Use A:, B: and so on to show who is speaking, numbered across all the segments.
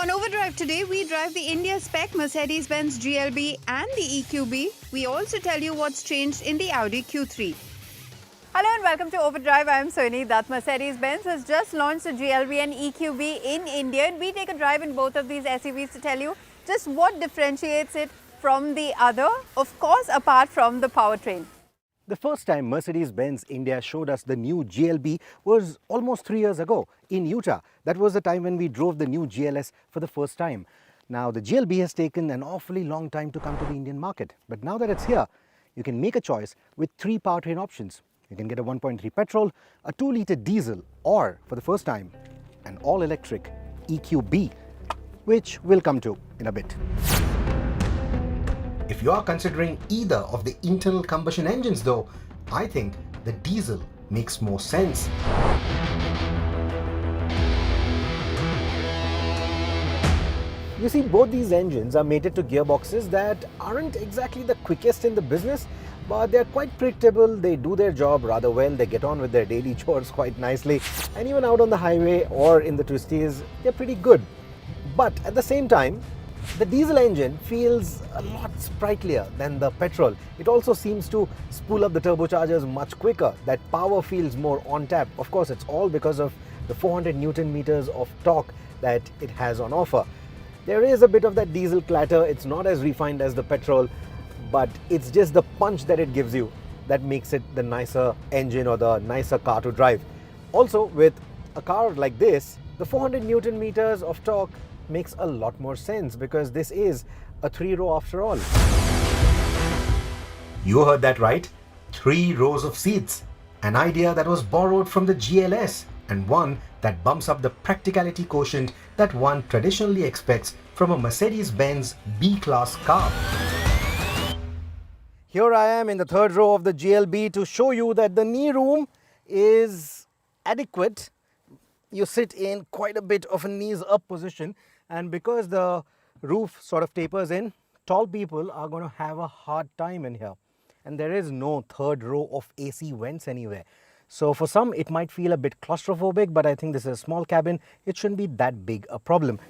A: on Overdrive today, we drive the India spec Mercedes-Benz GLB and the EQB. We also tell you what's changed in the Audi Q3. Hello and welcome to Overdrive. I am Soni. That Mercedes-Benz has just launched the GLB and EQB in India, and we take a drive in both of these SUVs to tell you just what differentiates it from the other, of course, apart from the powertrain.
B: The first time Mercedes-Benz India showed us the new GLB was almost 3 years ago in Utah. That was the time when we drove the new GLS for the first time. Now the GLB has taken an awfully long time to come to the Indian market, but now that it's here, you can make a choice with 3 powertrain options. You can get a 1.3 petrol, a 2-litre diesel, or for the first time, an all-electric EQB, which we'll come to in a bit. If you are considering either of the internal combustion engines though, I think the diesel makes more sense. You see, both these engines are mated to gearboxes that aren't exactly the quickest in the business, but they're quite predictable. They do their job rather well. They get on with their daily chores quite nicely, and even out on the highway or in the twisties, they're pretty good. But at the same time, the diesel engine feels a lot sprightlier than the petrol. It also seems to spool up the turbochargers much quicker. That power feels more on tap. Of course, it's all because of the 400 Newton meters of torque that it has on offer. There is a bit of that diesel clatter. It's not as refined as the petrol, but it's just the punch that it gives you that makes it the nicer engine or the nicer car to drive. Also, with a car like this, the 400 Newton meters of torque makes a lot more sense because this is a 3-row after all. You heard that right. 3 rows of seats. An idea that was borrowed from the GLS and one that bumps up the practicality quotient that one traditionally expects from a Mercedes-Benz B-class car. Here I am in the 3rd row of the GLB to show you that the knee room is adequate. You sit in quite a bit of a knees up position, and because the roof sort of tapers in, tall people are going to have a hard time in here. And there is no 3rd row of AC vents anywhere. So for some it might feel a bit claustrophobic, but I think this is a small cabin. It shouldn't be that big a problem.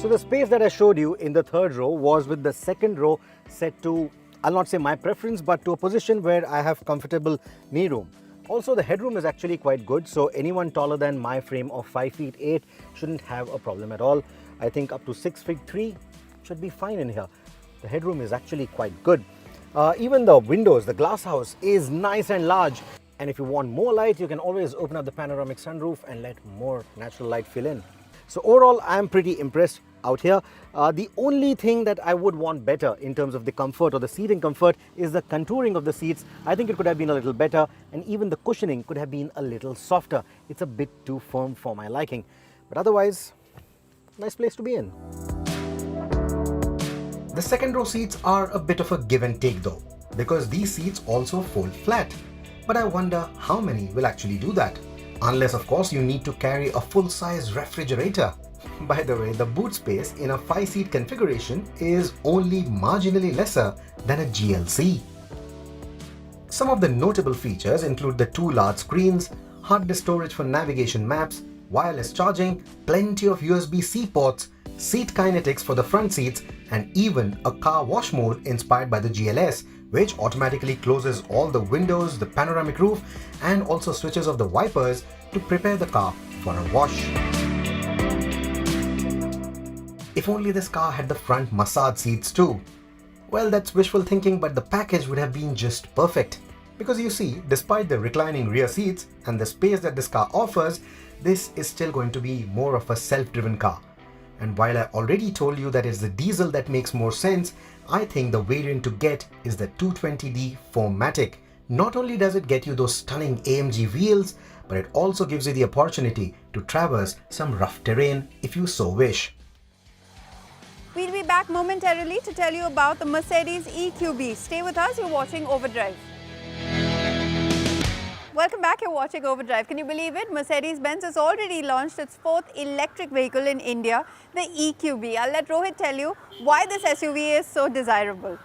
B: So the space that I showed you in the 3rd row was with the 2nd row set to, I'll not say my preference, but to a position where I have comfortable knee room. Also, the headroom is actually quite good, so anyone taller than my frame of 5 feet 8 shouldn't have a problem at all. I think up to 6 feet 3 should be fine in here. The headroom is actually quite good. Even the windows, the glass house is nice and large. And if you want more light, you can always open up the panoramic sunroof and let more natural light fill in. So overall, I'm pretty impressed out here. The only thing that I would want better in terms of the comfort or the seating comfort is the contouring of the seats. I think it could have been a little better, and even the cushioning could have been a little softer. It's a bit too firm for my liking. But otherwise, nice place to be in. The 2nd row seats are a bit of a give and take though, because these seats also fold flat. But I wonder how many will actually do that. Unless of course you need to carry a full-size refrigerator. By the way, the boot space in a 5-seat configuration is only marginally lesser than a GLC. Some of the notable features include the 2 large screens, hard disk storage for navigation maps, wireless charging, plenty of USB-C ports, seat kinetics for the front seats, and even a car wash mode inspired by the GLS, which automatically closes all the windows, the panoramic roof, and also switches off the wipers to prepare the car for a wash. If only this car had the front massage seats too. Well, that's wishful thinking, but the package would have been just perfect. Because you see, despite the reclining rear seats and the space that this car offers, this is still going to be more of a self-driven car. And while I already told you that it's the diesel that makes more sense, I think the variant to get is the 220D 4MATIC. Not only does it get you those stunning Amg wheels, but it also gives you the opportunity to traverse some rough terrain if you so wish.
A: We'll be back momentarily to tell you about the Mercedes EQB. Stay with us, you're watching Overdrive. Welcome back, you're watching Overdrive. Can you believe it? Mercedes-Benz has already launched its 4th electric vehicle in India, the EQB. I'll let Rohit tell you why this SUV is so desirable.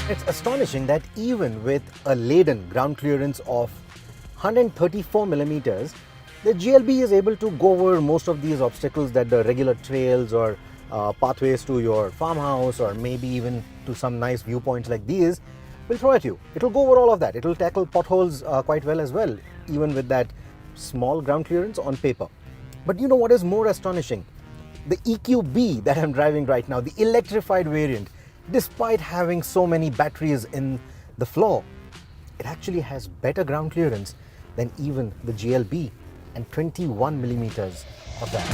B: It's astonishing that even with a laden ground clearance of 134 millimeters, the GLB is able to go over most of these obstacles that the regular trails or pathways to your farmhouse or maybe even to some nice viewpoints like these will throw at you. It will go over all of that. It will tackle potholes quite well as well, even with that small ground clearance on paper. But you know what is more astonishing? The EQB that I'm driving right now, the electrified variant, despite having so many batteries in the floor, it actually has better ground clearance than even the GLB, and 21 millimeters of that.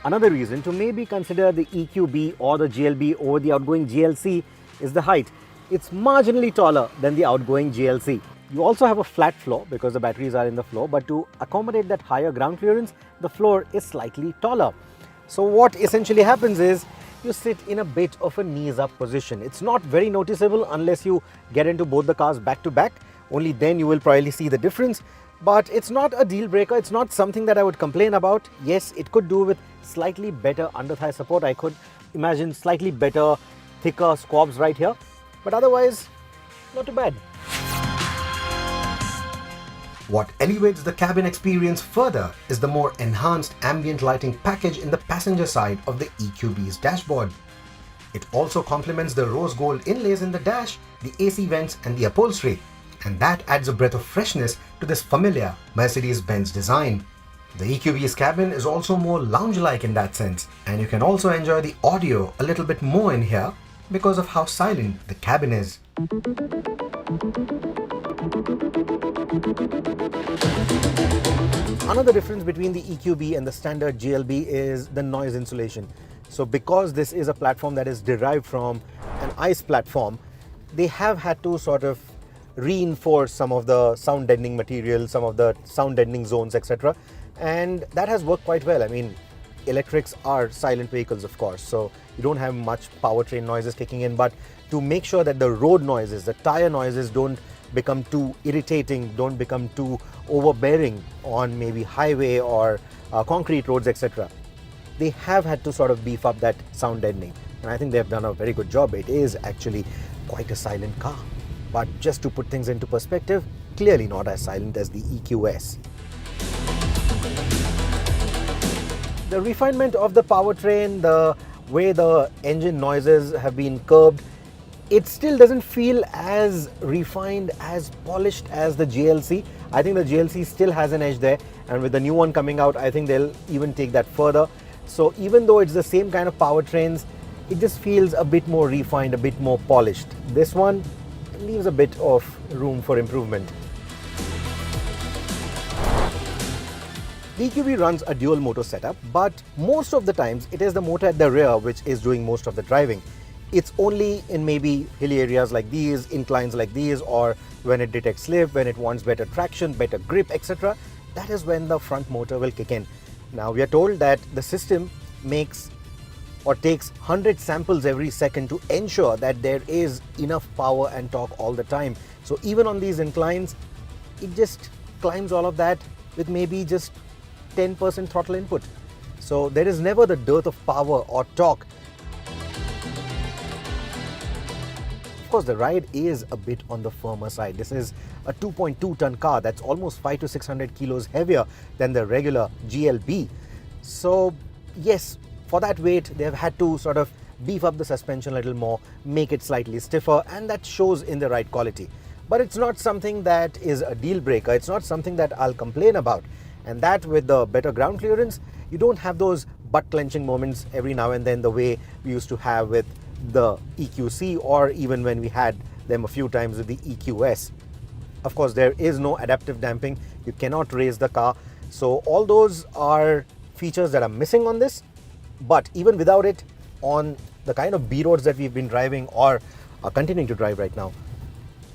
B: Another reason to maybe consider the EQB or the GLB over the outgoing GLC is the height. It's marginally taller than the outgoing GLC. You also have a flat floor because the batteries are in the floor, but to accommodate that higher ground clearance, the floor is slightly taller. So what essentially happens is you sit in a bit of a knees up position. It's not very noticeable unless you get into both the cars back to back. Only then you will probably see the difference. But it's not a deal breaker. It's not something that I would complain about. Yes, it could do with slightly better under thigh support. I could imagine slightly better, thicker squabs right here. But otherwise, not too bad. What elevates the cabin experience further is the more enhanced ambient lighting package in the passenger side of the EQB's dashboard. It also complements the rose gold inlays in the dash, the AC vents and the upholstery, and that adds a breath of freshness to this familiar Mercedes-Benz design. The EQB's cabin is also more lounge-like in that sense, and you can also enjoy the audio a little bit more in here because of how silent the cabin is. Another difference between the EQB and the standard GLB is the noise insulation. So because this is a platform that is derived from an ICE platform, they have had to sort of reinforce some of the sound deadening material, some of the sound deadening zones, etc. And that has worked quite well. I mean, electrics are silent vehicles, of course, so you don't have much powertrain noises kicking in, but to make sure that the road noises, the tire noises don't become too irritating, don't become too overbearing on maybe highway or concrete roads, etc. They have had to sort of beef up that sound deadening, and I think they've done a very good job. It is actually quite a silent car, but just to put things into perspective, clearly not as silent as the EQS. The refinement of the powertrain, the way the engine noises have been curbed, it still doesn't feel as refined, as polished as the GLC. I think the GLC still has an edge there, and with the new one coming out, I think they'll even take that further. So even though it's the same kind of powertrains, it just feels a bit more refined, a bit more polished. This one leaves a bit of room for improvement. The EQB runs a dual motor setup, but most of the times it is the motor at the rear which is doing most of the driving. It's only in maybe hilly areas like these, inclines like these, or when it detects slip, when it wants better traction, better grip, etc. That is when the front motor will kick in. Now we are told that the system makes or takes 100 samples every second to ensure that there is enough power and torque all the time. So even on these inclines, it just climbs all of that with maybe just 10% throttle input. So there is never the dearth of power or torque. Of course, the ride is a bit on the firmer side. This is a 2.2 ton car that's almost 500 to 600 kilos heavier than the regular GLB. So yes, for that weight, they have had to sort of beef up the suspension a little more, make it slightly stiffer, and that shows in the ride quality. But it's not something that is a deal breaker. It's not something that I'll complain about. And that with the better ground clearance, you don't have those butt clenching moments every now and then the way we used to have with the EQC, or even when we had them a few times with the EQS. Of course, there is no adaptive damping. You cannot raise the car. So all those are features that are missing on this. But even without it, on the kind of B roads that we've been driving or are continuing to drive right now,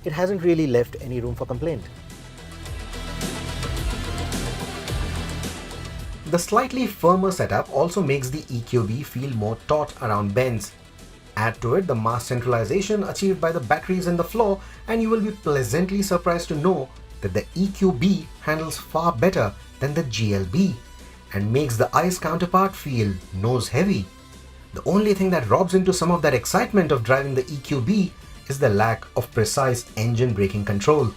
B: it hasn't really left any room for complaint. The slightly firmer setup also makes the EQB feel more taut around bends. Add to it the mass centralization achieved by the batteries in the floor, and you will be pleasantly surprised to know that the EQB handles far better than the GLB and makes the ICE counterpart feel nose heavy. The only thing that robs into some of that excitement of driving the EQB is the lack of precise engine braking control.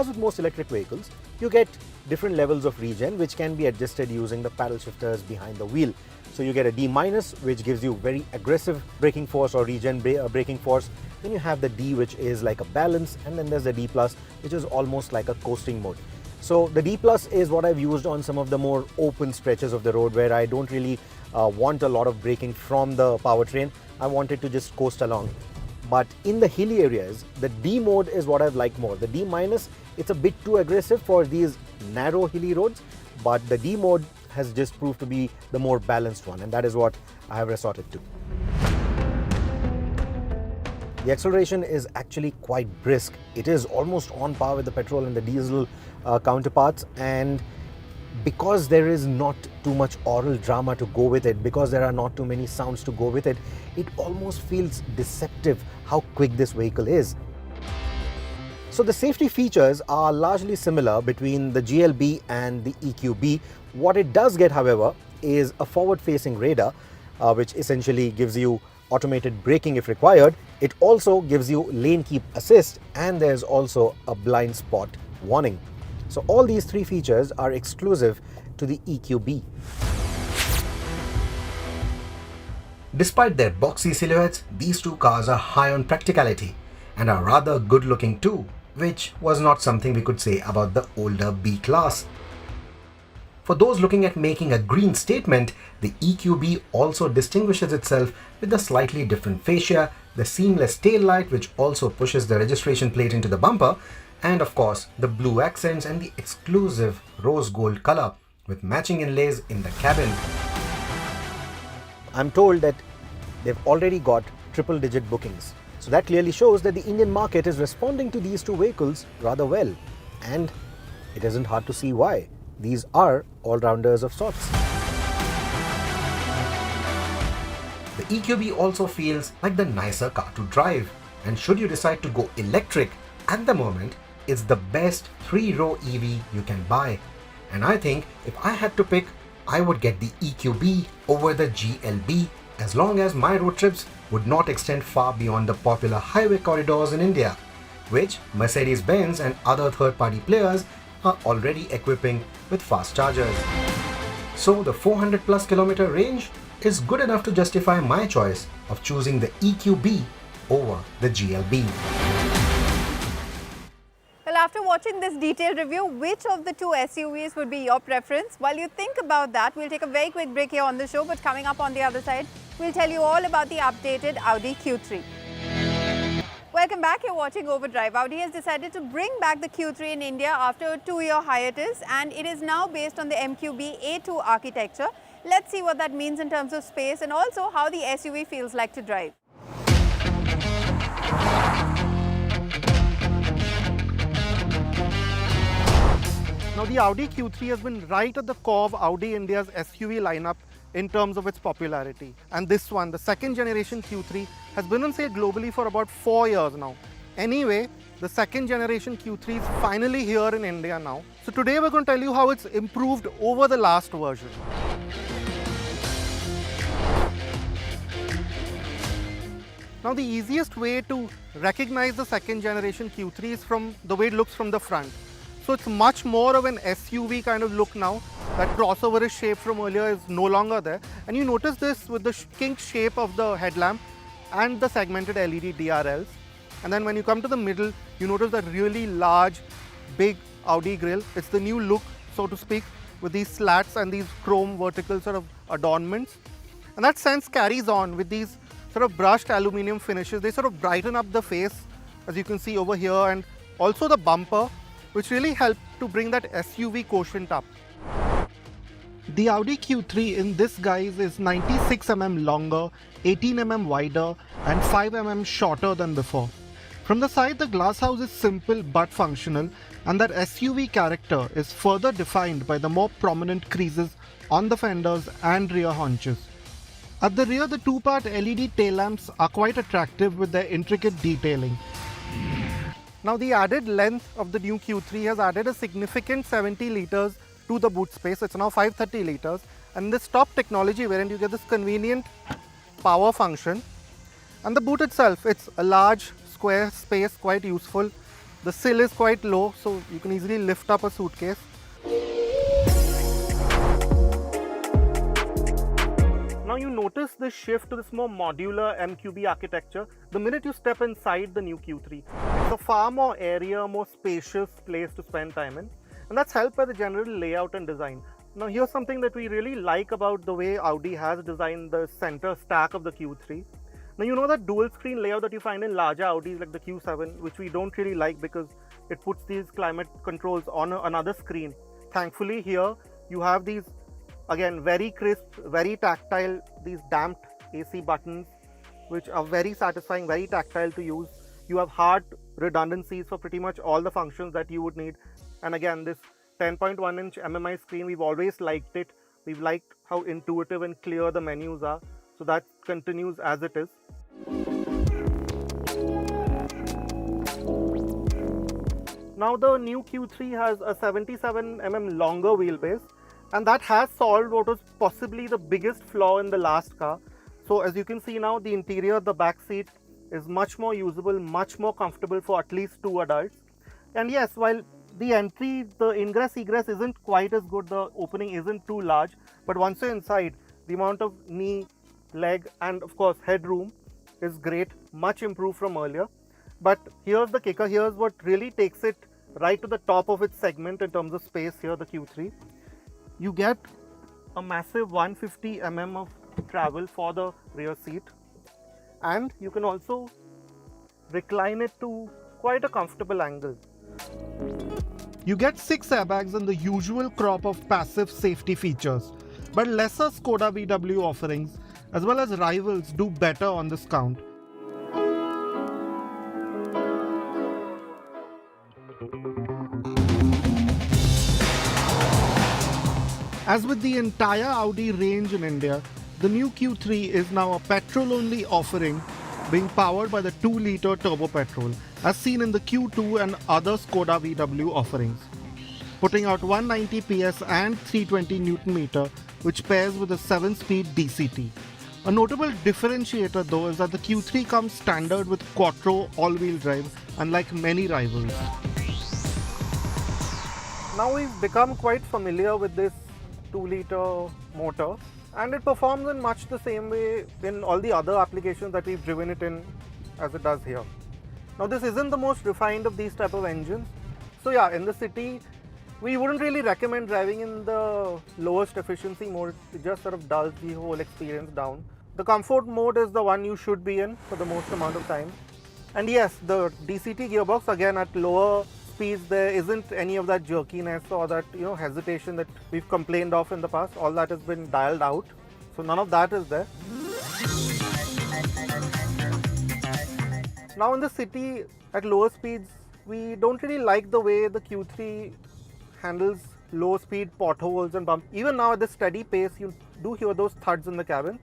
B: as with most electric vehicles, you get different levels of regen which can be adjusted using the paddle shifters behind the wheel. So you get a D-, which gives you very aggressive braking force or regen braking force. Then you have the D, which is like a balance, and then there's the D+, which is almost like a coasting mode. So the D+ is what I've used on some of the more open stretches of the road where I don't really want a lot of braking from the powertrain. I want it to just coast along. But in the hilly areas, the D mode is what I've liked more. The D-, it's a bit too aggressive for these narrow hilly roads, but the D mode has just proved to be the more balanced one, and that is what I have resorted to. The acceleration is actually quite brisk. It is almost on par with the petrol and the diesel counterparts, and because there is not too much oral drama to go with it, because there are not too many sounds to go with it, it almost feels deceptive how quick this vehicle is. So the safety features are largely similar between the GLB and the EQB. What it does get, however, is a forward-facing radar, which essentially gives you automated braking if required. It also gives you lane keep assist, and there's also a blind spot warning. So all these three features are exclusive to the EQB. Despite their boxy silhouettes, these two cars are high on practicality and are rather good looking too, which was not something we could say about the older B-Class. For those looking at making a green statement, the EQB also distinguishes itself with the slightly different fascia, the seamless tail light which also pushes the registration plate into the bumper, and of course the blue accents and the exclusive rose gold color with matching inlays in the cabin. I'm told that they've already got triple-digit bookings. So that clearly shows that the Indian market is responding to these two vehicles rather well. And it isn't hard to see why. These are all-rounders of sorts. The EQB also feels like the nicer car to drive. And should you decide to go electric, at the moment, it's the best 3-row EV you can buy. And I think if I had to pick, I would get the EQB over the GLB, as long as my road trips would not extend far beyond the popular highway corridors in India, which Mercedes-Benz and other third-party players are already equipping with fast chargers. So the 400+ kilometer range is good enough to justify my choice of choosing the EQB over the GLB.
A: Well, after watching this detailed review, which of the two SUVs would be your preference? While you think about that, we'll take a very quick break here on the show, but coming up on the other side, we'll tell you all about the updated Audi Q3. Welcome back, you're watching Overdrive. Audi has decided to bring back the Q3 in India after a 2-year hiatus, and it is now based on the MQB A2 architecture. Let's see what that means in terms of space and also how the SUV feels like to drive.
C: Now the Audi Q3 has been right at the core of Audi India's SUV lineup in terms of its popularity. And this one, the second generation Q3, has been on sale globally for about 4 years now. Anyway, the second generation Q3 is finally here in India now. So today we're going to tell you how it's improved over the last version. Now the easiest way to recognize the second generation Q3 is from the way it looks from the front. So it's much more of an SUV kind of look now. That crossover shape from earlier is no longer there. And you notice this with the kinked shape of the headlamp and the segmented LED DRLs. And then when you come to the middle, you notice that really large, big Audi grille. It's the new look, so to speak, with these slats and these chrome vertical sort of adornments. And that sense carries on with these sort of brushed aluminium finishes. They sort of brighten up the face, as you can see over here, and also the bumper, which really help to bring that SUV quotient up. The Audi Q3 in this guise is 96 mm longer, 18 mm wider and 5 mm shorter than before. From the side, the glasshouse is simple but functional, and that SUV character is further defined by the more prominent creases on the fenders and rear haunches. At the rear, the two-part LED tail lamps are quite attractive with their intricate detailing. Now the added length of the new Q3 has added a significant 70 litres to the boot space. It's now 530 litres, and this top technology variant you get this convenient power function. And the boot itself, it's a large square space, quite useful. The sill is quite low, so you can easily lift up a suitcase. Now you notice this shift to this more modular MQB architecture the minute you step inside the new Q3. It's a far more airier, more spacious place to spend time in, and that's helped by the general layout and design. Now here's something that we really like about the way Audi has designed the center stack of the Q3. Now you know that dual screen layout that you find in larger Audis like the Q7, which we don't really like because it puts these climate controls on another screen. Thankfully here you have these, again, very crisp, very tactile, these damped AC buttons which are very satisfying, very tactile to use. You have hard redundancies for pretty much all the functions that you would need. And again, this 10.1-inch MMI screen, we've always liked it. We've liked how intuitive and clear the menus are. So that continues as it is. Now the new Q3 has a 77mm longer wheelbase, and that has solved what was possibly the biggest flaw in the last car. So as you can see now, the interior, the back seat is much more usable, much more comfortable for at least 2 adults. And yes, while the entry, the ingress egress isn't quite as good, the opening isn't too large, but once you're inside, the amount of knee, leg and of course headroom is great, much improved from earlier. But here's the kicker, here's what really takes it right to the top of its segment in terms of space here, the Q3. You get a massive 150 mm of travel for the rear seat, and you can also recline it to quite a comfortable angle. You get 6 airbags and the usual crop of passive safety features, but lesser Skoda VW offerings as well as rivals do better on this count. As with the entire Audi range in India, the new Q3 is now a petrol-only offering being powered by the 2-litre turbo petrol, as seen in the Q2 and other Skoda VW offerings, putting out 190 PS and 320 Nm, which pairs with a 7-speed DCT. A notable differentiator though is that the Q3 comes standard with quattro all-wheel drive, unlike many rivals. Now we've become quite familiar with this 2-litre motor, and it performs in much the same way in all the other applications that we've driven it in as it does here. Now this isn't the most refined of these type of engines, so yeah, in the city we wouldn't really recommend driving in the lowest efficiency mode. It just sort of dulls the whole experience down. The comfort mode is the one you should be in for the most amount of time. And yes, the DCT gearbox, again at lower speeds there isn't any of that jerkiness or that hesitation that we've complained of in the past. All that has been dialed out, so none of that is there. Now in the city at lower speeds, we don't really like the way the Q3 handles low speed potholes and bumps. Even now at the steady pace, you do hear those thuds in the cabin,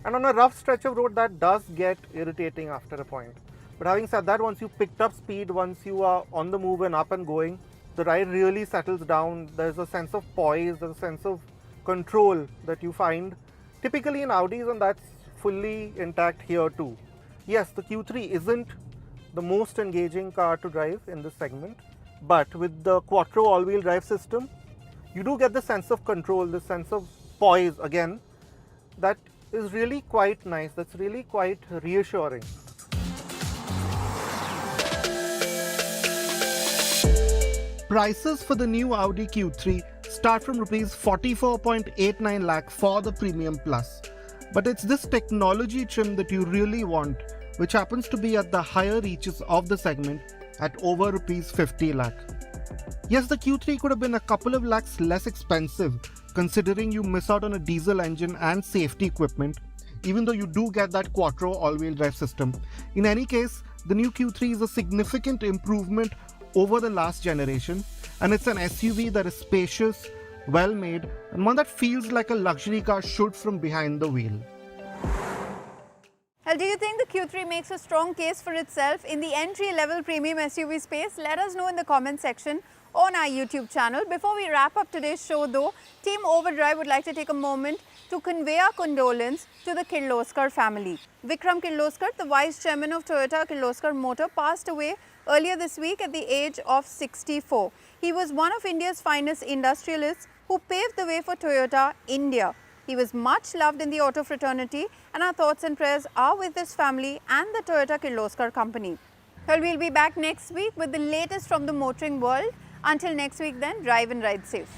C: and on a rough stretch of road that does get irritating after a point. But having said that, once you've picked up speed, once you are on the move and up and going, the ride really settles down. There's a sense of poise, there's a sense of control that you find typically in Audis, and that's fully intact here too. Yes, the Q3 isn't the most engaging car to drive in this segment, but with the quattro all-wheel drive system, you do get the sense of control, the sense of poise again, that is really quite nice, that's really quite reassuring. Prices for the new Audi Q3 start from Rs 44.89 lakh for the Premium Plus. But it's this technology trim that you really want, which happens to be at the higher reaches of the segment at over Rs 50 lakh. Yes, the Q3 could have been a couple of lakhs less expensive considering you miss out on a diesel engine and safety equipment, even though you do get that quattro all-wheel drive system. In any case, the new Q3 is a significant improvement over the last generation, and it's an SUV that is spacious, well made, and one that feels like a luxury car should from behind the wheel.
A: Well, do you think the Q3 makes a strong case for itself in the entry-level premium SUV space? Let us know in the comment section. on our YouTube channel. Before we wrap up today's show though, Team Overdrive would like to take a moment to convey our condolence to the Kirloskar family. Vikram Kirloskar, the Vice Chairman of Toyota Kirloskar Motor, passed away earlier this week at the age of 64. He was one of India's finest industrialists who paved the way for Toyota India. He was much loved in the auto fraternity, and our thoughts and prayers are with his family and the Toyota Kirloskar company. Well, we'll be back next week with the latest from the motoring world. Until next week then, drive and ride safe.